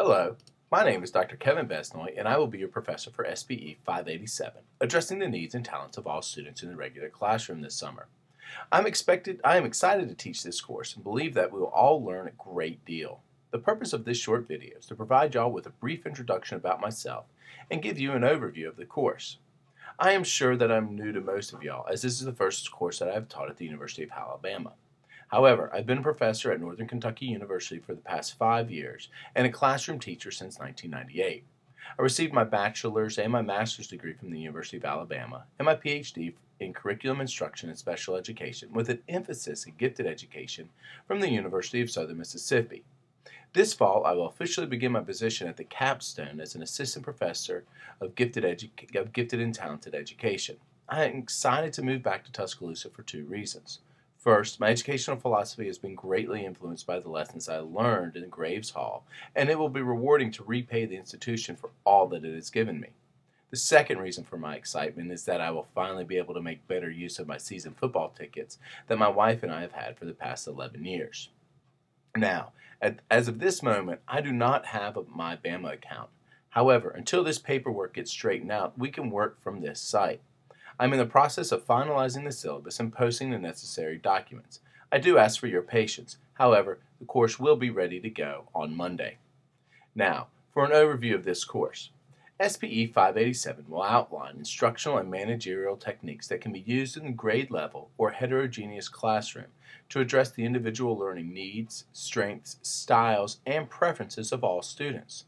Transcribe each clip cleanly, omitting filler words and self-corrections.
Hello, my name is Dr. Kevin Besnoy, and I will be your professor for SPE 587, addressing the needs and talents of all students in the regular classroom this summer. I am excited to teach this course and believe that we will all learn a great deal. The purpose of this short video is to provide y'all with a brief introduction about myself and give you an overview of the course. I am sure that I'm new to most of y'all, as this is the first course that I have taught at the University of Alabama. However, I've been a professor at Northern Kentucky University for the past 5 years and a classroom teacher since 1998. I received my bachelor's and my master's degree from the University of Alabama and my PhD in curriculum instruction and special education with an emphasis in gifted education from the University of Southern Mississippi. This fall, I will officially begin my position at the capstone as an assistant professor of gifted and talented education. I am excited to move back to Tuscaloosa for two reasons. First, my educational philosophy has been greatly influenced by the lessons I learned in Graves Hall, and it will be rewarding to repay the institution for all that it has given me. The second reason for my excitement is that I will finally be able to make better use of my season football tickets that my wife and I have had for the past 11 years. Now, as of this moment, I do not have a My Bama account. However, until this paperwork gets straightened out, we can work from this site. I'm in the process of finalizing the syllabus and posting the necessary documents. I do ask for your patience. However, the course will be ready to go on Monday. Now, for an overview of this course. SPE 587 will outline instructional and managerial techniques that can be used in the grade level or heterogeneous classroom to address the individual learning needs, strengths, styles, and preferences of all students.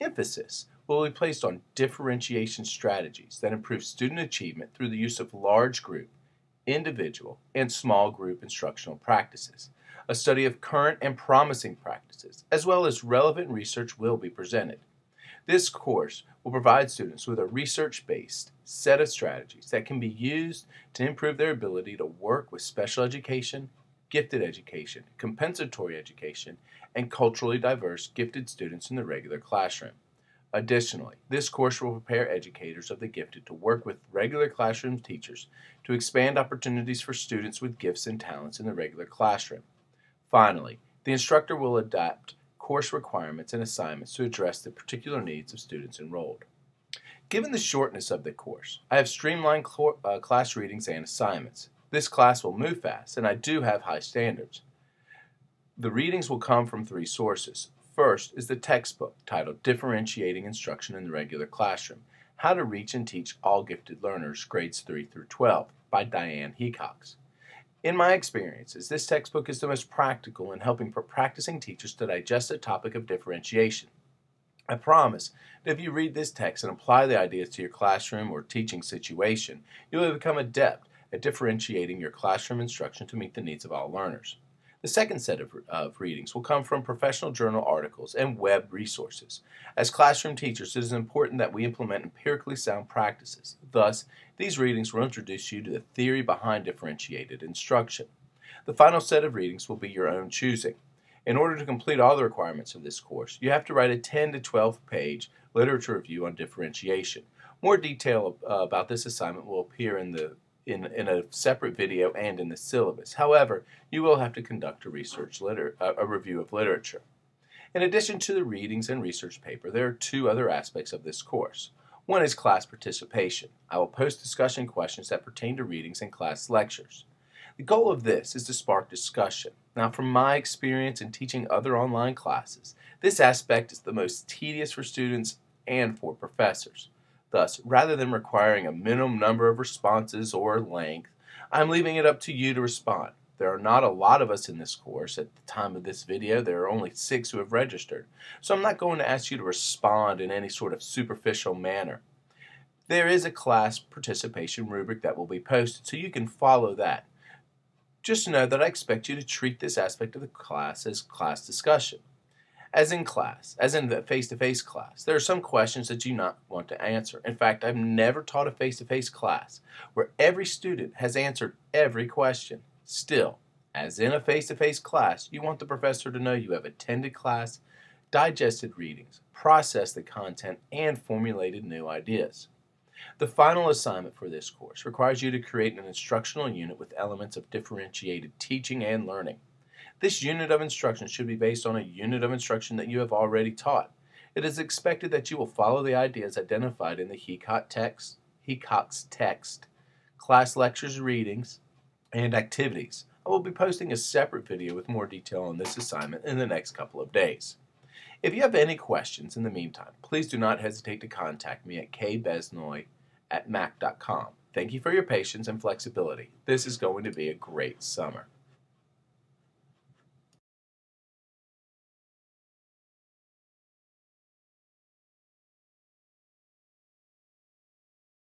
Emphasis will be placed on differentiation strategies that improve student achievement through the use of large group, individual, and small group instructional practices. A study of current and promising practices, as well as relevant research, will be presented. This course will provide students with a research-based set of strategies that can be used to improve their ability to work with special education, gifted education, compensatory education, and culturally diverse gifted students in the regular classroom. Additionally, this course will prepare educators of the gifted to work with regular classroom teachers to expand opportunities for students with gifts and talents in the regular classroom. Finally, the instructor will adapt course requirements and assignments to address the particular needs of students enrolled. Given the shortness of the course, I have streamlined class readings and assignments. This class will move fast, and I do have high standards. The readings will come from three sources. First is the textbook titled Differentiating Instruction in the Regular Classroom, How to Reach and Teach All Gifted Learners, Grades 3 through 12, by Diane Hecox. In my experiences, this textbook is the most practical in helping practicing teachers to digest the topic of differentiation. I promise that if you read this text and apply the ideas to your classroom or teaching situation, you will become adept at differentiating your classroom instruction to meet the needs of all learners. The second set of readings will come from professional journal articles and web resources. As classroom teachers, it is important that we implement empirically sound practices. Thus, these readings will introduce you to the theory behind differentiated instruction. The final set of readings will be your own choosing. In order to complete all the requirements of this course, you have to write a 10 to 12 page literature review on differentiation. More detail about this assignment will appear in a separate video and in the syllabus. However, you will have to conduct a review of literature. In addition to the readings and research paper, there are two other aspects of this course. One is class participation. I will post discussion questions that pertain to readings and class lectures. The goal of this is to spark discussion. Now, from my experience in teaching other online classes, this aspect is the most tedious for students and for professors. Thus, rather than requiring a minimum number of responses or length, I'm leaving it up to you to respond. There are not a lot of us in this course. At the time of this video, there are only 6 who have registered. So I'm not going to ask you to respond in any sort of superficial manner. There is a class participation rubric that will be posted, so you can follow that. Just know that I expect you to treat this aspect of the class as class discussion. As in the face-to-face class, there are some questions that you not want to answer. In fact, I've never taught a face-to-face class where every student has answered every question. Still, as in a face-to-face class, you want the professor to know you have attended class, digested readings, processed the content, and formulated new ideas. The final assignment for this course requires you to create an instructional unit with elements of differentiated teaching and learning. This unit of instruction should be based on a unit of instruction that you have already taught. It is expected that you will follow the ideas identified in the Hecox text, class lectures, readings, and activities. I will be posting a separate video with more detail on this assignment in the next couple of days. If you have any questions in the meantime, please do not hesitate to contact me at kbesnoy@mac.com. Thank you for your patience and flexibility. This is going to be a great summer.